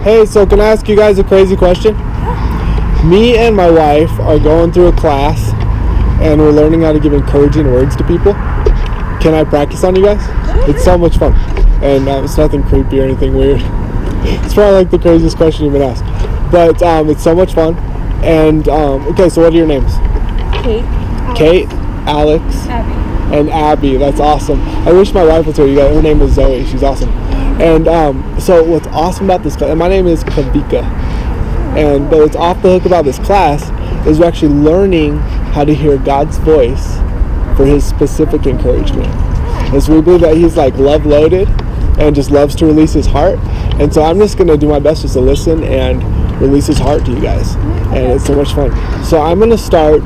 Hey, so can I ask you guys a crazy question? Me and my wife are going through a class, and we're learning how to give encouraging words to people. Can I practice on you guys? It's so much fun, and it's nothing creepy or anything weird. It's probably like the craziest question you've been asked, but it's so much fun. And okay, so what are your names? Kate, Alex, Abby. And Abby. That's awesome. I wish my wife was here. You guys, her name is Zoe. She's awesome. And so what's awesome about this class, and my name is Kawika, and but what's off the hook about this class is we're actually learning how to hear God's voice for his specific encouragement. And so we believe that he's like love loaded and just loves to release his heart. And so I'm just going to do my best just to listen and release his heart to you guys. And it's so much fun. So I'm going to start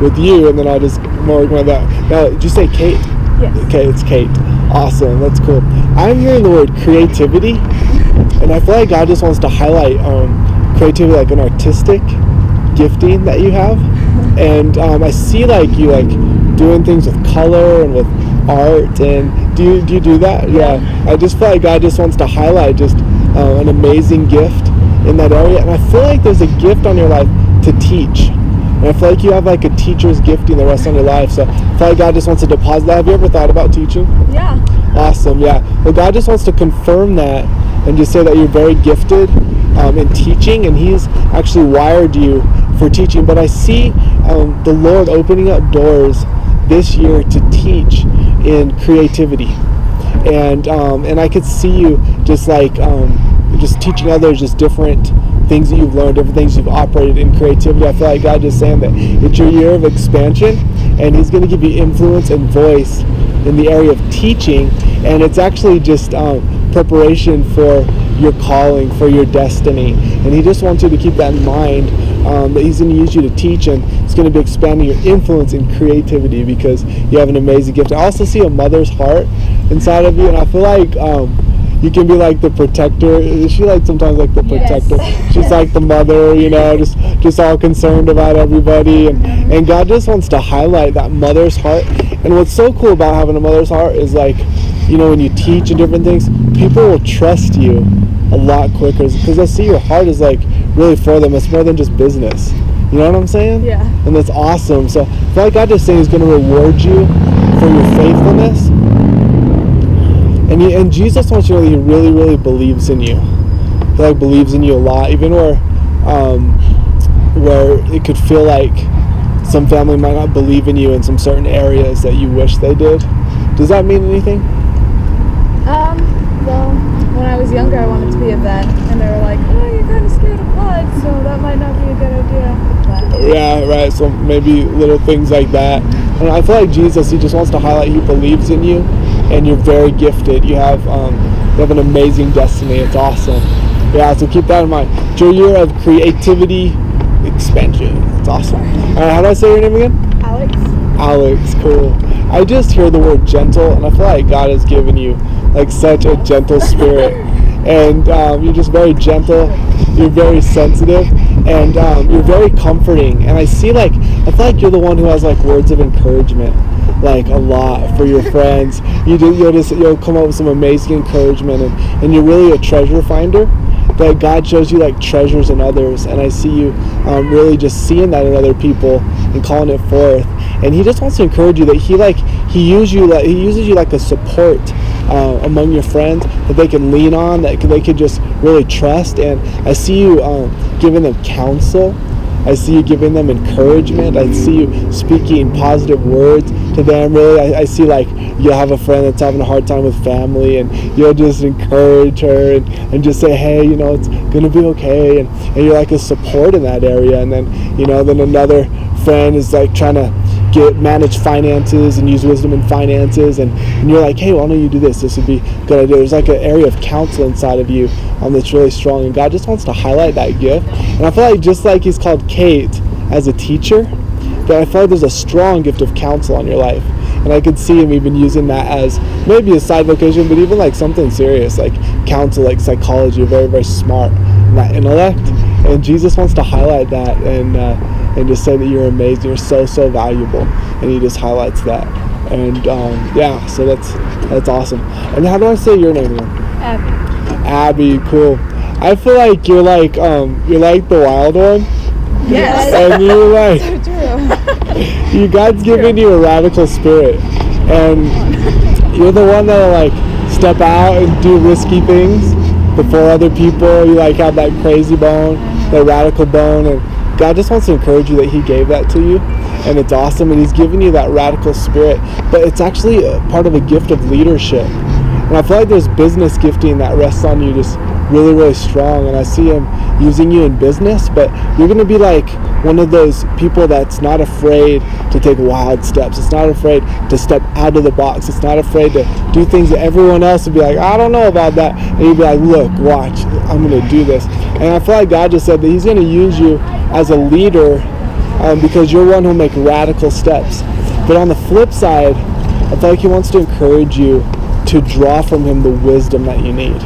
with you, and then I'll just more about that. Now, did you say Kate? Yes. Okay, it's Kate. Awesome. That's cool. I'm hearing the word creativity, and I feel like God just wants to highlight creativity, like an artistic gifting that you have. And I see like you like doing things with color and with art. And do you do that? Yeah. I just feel like God just wants to highlight just an amazing gift in that area. And I feel like there's a gift on your life to teach. And I feel like you have like a teacher's gifting the rest of your life. So I feel like God just wants to deposit that. Have you ever thought about teaching? Yeah. Awesome. Yeah. Well, God just wants to confirm that and just say that you're very gifted in teaching, and he's actually wired you for teaching. But I see the Lord opening up doors this year to teach in creativity. And I could see you just like just teaching others just different things that you've learned, different things you've operated in creativity. I feel like God just saying that it's your year of expansion, and he's going to give you influence and voice in the area of teaching. And it's actually just preparation for your calling, for your destiny. And he just wants you to keep that in mind, that he's going to use you to teach, and it's going to be expanding your influence in creativity because you have an amazing gift. I also see a mother's heart inside of you, and I feel like you can be like the protector. Is she like sometimes like the protector? Yes. She's like the mother, you know, just all concerned about everybody. And God just wants to highlight that mother's heart. And what's so cool about having a mother's heart is like, you know, when you teach and different things, people will trust you a lot quicker because they'll see your heart is like really for them. It's more than just business. You know what I'm saying? Yeah. And that's awesome. So I feel like God just saying he's going to reward you for your faithfulness. And Jesus wants you to know that he really, really believes in you. He like believes in you a lot, even where it could feel like some family might not believe in you in some certain areas that you wish they did. Does that mean anything? Well, when I was younger, I wanted to be a vet, and they were like, "Oh, you're kind of scared of blood, so that might not be a good idea." But yeah, right. So maybe little things like that. And I feel like Jesus, he just wants to highlight he believes in you, and you're very gifted. You have an amazing destiny. It's awesome. Yeah, so keep that in mind. It's your year of creativity expansion. It's awesome. All right, how do I say your name again? Alex, cool. I just hear the word gentle, and I feel like God has given you like such a gentle spirit, and you're just very gentle. You're very sensitive, and you're very comforting. And I feel like you're the one who has like words of encouragement, like a lot for your friends. You'll come up with some amazing encouragement, and you're really a treasure finder. That God shows you like treasures in others, and I see you really just seeing that in other people and calling it forth. And he just wants to encourage you that he uses you like a support among your friends that they can lean on, that they could just really trust. And I see you giving them counsel. I see you giving them encouragement. I see you speaking positive words to them. Really, I see like you'll have a friend that's having a hard time with family, and you'll just encourage her and just say, hey, you know, it's gonna be okay. And you're like a support in that area. And then, you know, then another friend is like trying to manage finances and use wisdom in finances, and you're like, hey, why don't you do this would be a good idea. There's like an area of counsel inside of you that's really strong, and God just wants to highlight that gift. And I feel like just like he's called Kate as a teacher, that I feel like there's a strong gift of counsel on your life. And I could see him even using that as maybe a side vocation, but even like something serious like counsel, like psychology. You're very, very smart in that intellect, and Jesus wants to highlight that and just say that you're amazing, you're so, so valuable, and he just highlights that. And yeah, so that's awesome. And how do I say your name again? Abby. Abby, cool. I feel like you're like the wild one. Yes. And you're like, So true. God's given you a radical spirit, and you're the one that'll like step out and do risky things before other people. You like have that crazy bone, that radical bone, and God just wants to encourage you that He gave that to you, and it's awesome, and He's given you that radical spirit. But it's actually a part of a gift of leadership, and I feel like there's business gifting that rests on you just really, really strong, and I see Him using you in business. But you're going to be like one of those people that's not afraid to take wild steps. It's not afraid to step out of the box. It's not afraid to do things that everyone else would be like, I don't know about that, and you'd be like, look, watch, I'm going to do this. And I feel like God just said that He's going to use you as a leader, because you're one who'll make radical steps. But on the flip side, I feel like He wants to encourage you to draw from Him the wisdom that you need.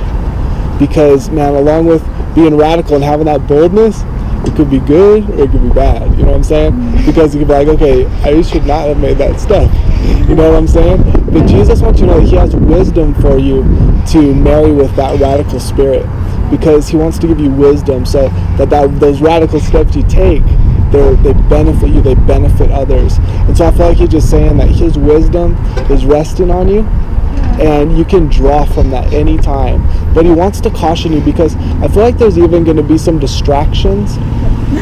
Because, man, along with being radical and having that boldness, it could be good or it could be bad. You know what I'm saying? Because you could be like, okay, I should not have made that step. You know what I'm saying? But Jesus wants you to know that He has wisdom for you to marry with that radical spirit. Because He wants to give you wisdom so that those radical steps you take, they benefit you, they benefit others. And so I feel like He's just saying that His wisdom is resting on you, and you can draw from that anytime. But He wants to caution you, because I feel like there's even going to be some distractions.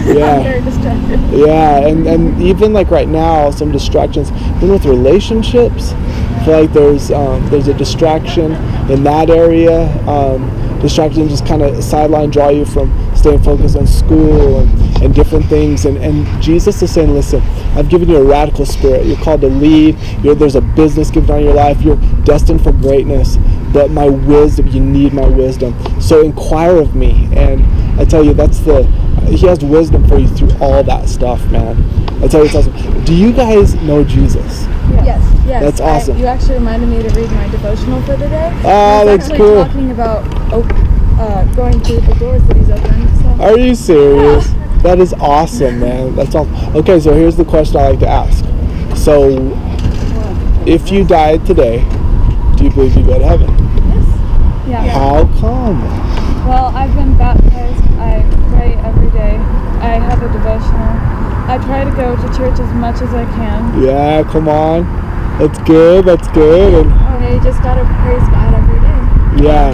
Yeah. I'm very distracted. Yeah, and even like right now, some distractions, even with relationships. I feel like there's a distraction in that area. Distraction just kind of sideline, draw you from staying focused on school and different things. And Jesus is saying, listen, I've given you a radical spirit. You're called to lead. There's a business given on your life. You're destined for greatness. But my wisdom, you need my wisdom. So inquire of me. And I tell you, He has wisdom for you through all that stuff, man. I tell you, it's awesome. Do you guys know Jesus? Yes. That's awesome. You actually reminded me to read my devotional for the day. Oh, that's cool. It's actually talking about going through the doors that He's opened. So. Are you serious? Yeah. That is awesome, man. That's awesome. Okay, so here's the question I like to ask. So, if you died today, do you believe you go to heaven? Yes. Yeah. How come? Well, I've been baptized. I pray every day. I have a devotional. I try to go to church as much as I can. Yeah, come on. That's good. And you just gotta praise God every day. Yeah.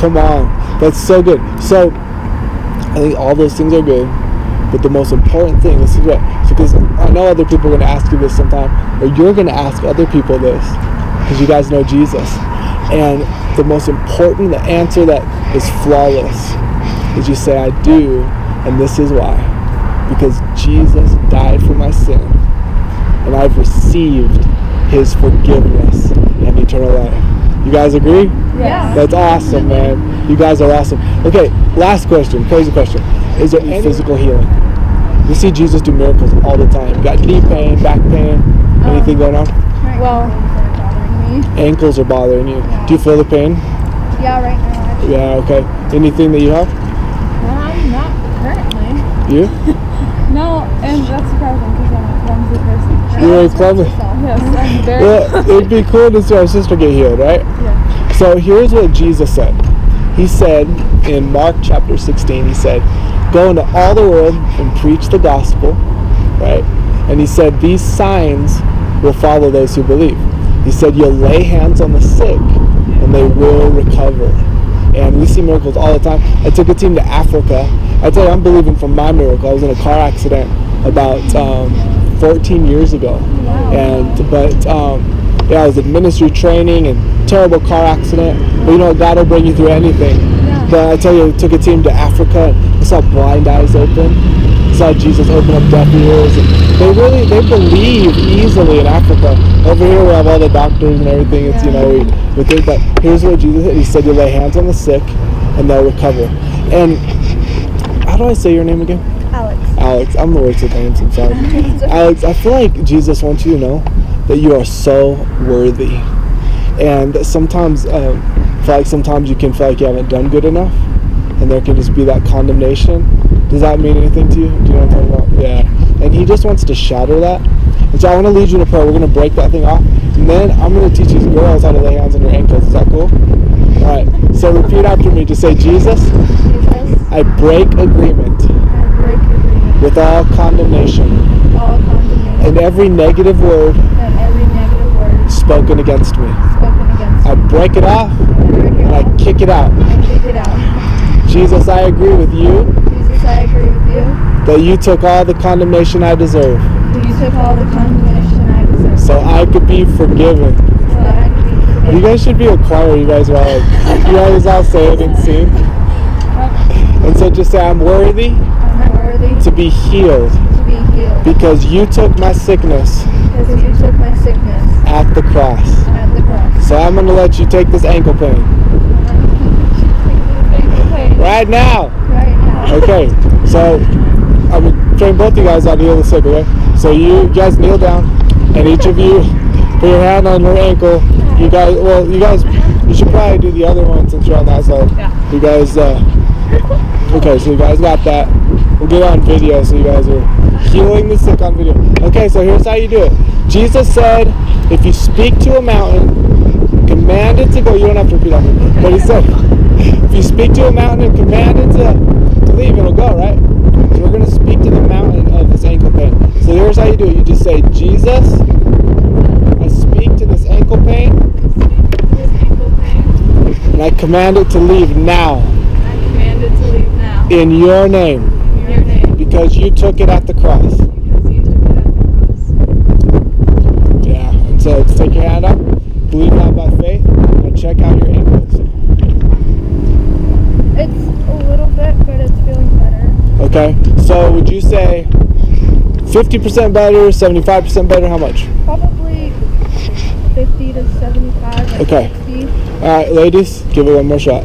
Come on. That's so good. So, I think all those things are good, but the most important thing, this is what, because I know other people are going to ask you this sometime, or you're going to ask other people this, because you guys know Jesus. And the most important, the answer that is flawless, is you say, I do, and this is why. Because Jesus died for my sin, and I've received His forgiveness and eternal life. You guys agree? Yeah. That's awesome, man. You guys are awesome. Okay, last question, crazy question. Is there any physical healing? We see Jesus do miracles all the time. You got knee pain, back pain, anything going on? Well, ankles are bothering you. Do you feel the pain? Yeah, right now. Actually. Yeah, okay. Anything that you have? Not currently. You? No, and that's surprising because I'm a clumsy person. You're really clumsy? Yes, I'm very Well, it'd be cool to see our sister get healed, right? Yeah. So here's what Jesus said. He said in Mark chapter 16, He said, go into all the world and preach the gospel, right? And He said, these signs will follow those who believe. He said, you'll lay hands on the sick and they will recover. And we see miracles all the time. I took a team to Africa. I tell you, I'm believing for my miracle. I was in a car accident about 14 years ago. Wow. Yeah, I was in ministry training and terrible car accident. But you know, God will bring you through anything. Yeah. But I tell you, I took a team to Africa. I saw blind eyes open. I saw Jesus open up deaf ears. And they believe easily in Africa. Over here we have all the doctors and everything. It's, but here's what Jesus said. He said, you lay hands on the sick and they'll recover. And how do I say your name again? Alex. I'm the worst at names, I'm sorry. Alex, I feel like Jesus wants you to know that you are so worthy. And sometimes, I feel like sometimes you can feel like you haven't done good enough, and there can just be that condemnation. Does that mean anything to you? Do you know what I'm talking about? Yeah. And He just wants to shatter that. And so I want to lead you in a prayer. We're going to break that thing off. And then I'm going to teach these girls how to lay hands on your ankles. Is that cool? All right. So repeat after me. Just say, Jesus, Jesus, I break agreement I break agreement with all condemnation with all condemnation and every negative word and every negative word spoken against me. spoken against I me. break it off I break it and I off kick it out. and kick it out. Jesus, I agree with you Jesus, I agree with you that you took all the condemnation I deserve that you took all the condemnation I deserve so I could be forgiven. so that I could be forgiven. You guys should be a choir. You guys are all like, you guys all say it and sing. And so just say, I'm worthy I'm worthy to be healed to be healed because you took my sickness because you took my sickness at the cross. at the cross. So I'm going to let you take this ankle pain right now. Right now. Okay, so I'm going to train both of you guys how to heal the sick, okay? So you guys kneel down, and each of you put your hand on your ankle. You guys, you should probably do the other one since you're on that side. Yeah. You guys, okay, so you guys got that. We'll get it on video so you guys are healing the sick on video. Okay, so here's how you do it. Jesus said, if you speak to a mountain, command it to go. You don't have to repeat after me. But he said, if you speak to a mountain and command it to leave, it'll go, right? So we're going to speak to the mountain of this ankle pain. So here's how you do it. You just say, Jesus, I speak to this ankle pain, and I command it to leave now. I command it to leave now. In your name. In your name. Because you took it at the cross. Because you took it at the cross. Yeah. And so just take your hand up, believe that by faith, and check out your ankles. It's a little bit, but it's feeling better. Okay. So would you say 50% better, 75% better? How much? Probably 50 to 75 or Okay. 60. Alright, ladies, give it one more shot.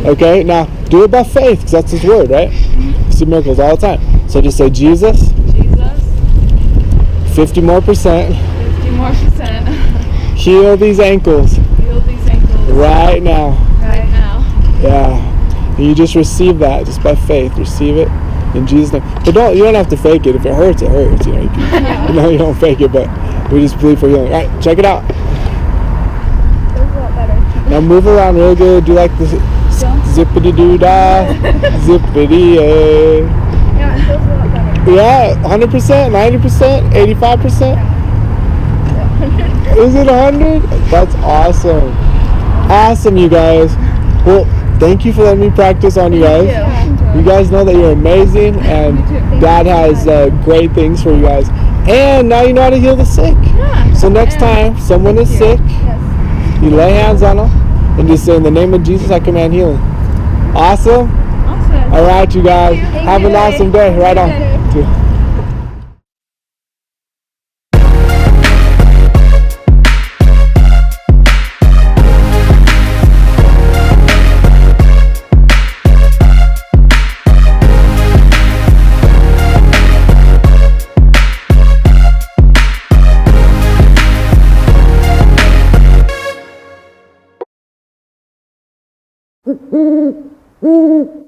Okay, now do it by faith, because that's his word, right? You see miracles all the time. So just say, Jesus, Jesus, 50 more percent, 50 more percent. heal these ankles Heal these ankles right now. right now. Yeah. And you just receive that just by faith. Receive it in Jesus' name. But you don't have to fake it. If it hurts, it hurts. You know, you don't fake it, but we just believe for healing. Alright, check it out. Feels a lot better. Now move around real good. Do like the zippity doo dah, zippity yay. Yeah, it feels a lot better. Yeah, 100%, 90%, 85%. Is it 100? That's awesome. Awesome, you guys. Well, thank you for letting me practice on you guys. You guys know that you're amazing, and God has great things for you guys. And now you know how to heal the sick. So next time someone is sick, Yes. you lay hands on them and just say, in the name of Jesus, I command healing. Awesome. Awesome. All right, you guys. Thank Have you. an awesome day. Right on. Thank you. Mm-hmm.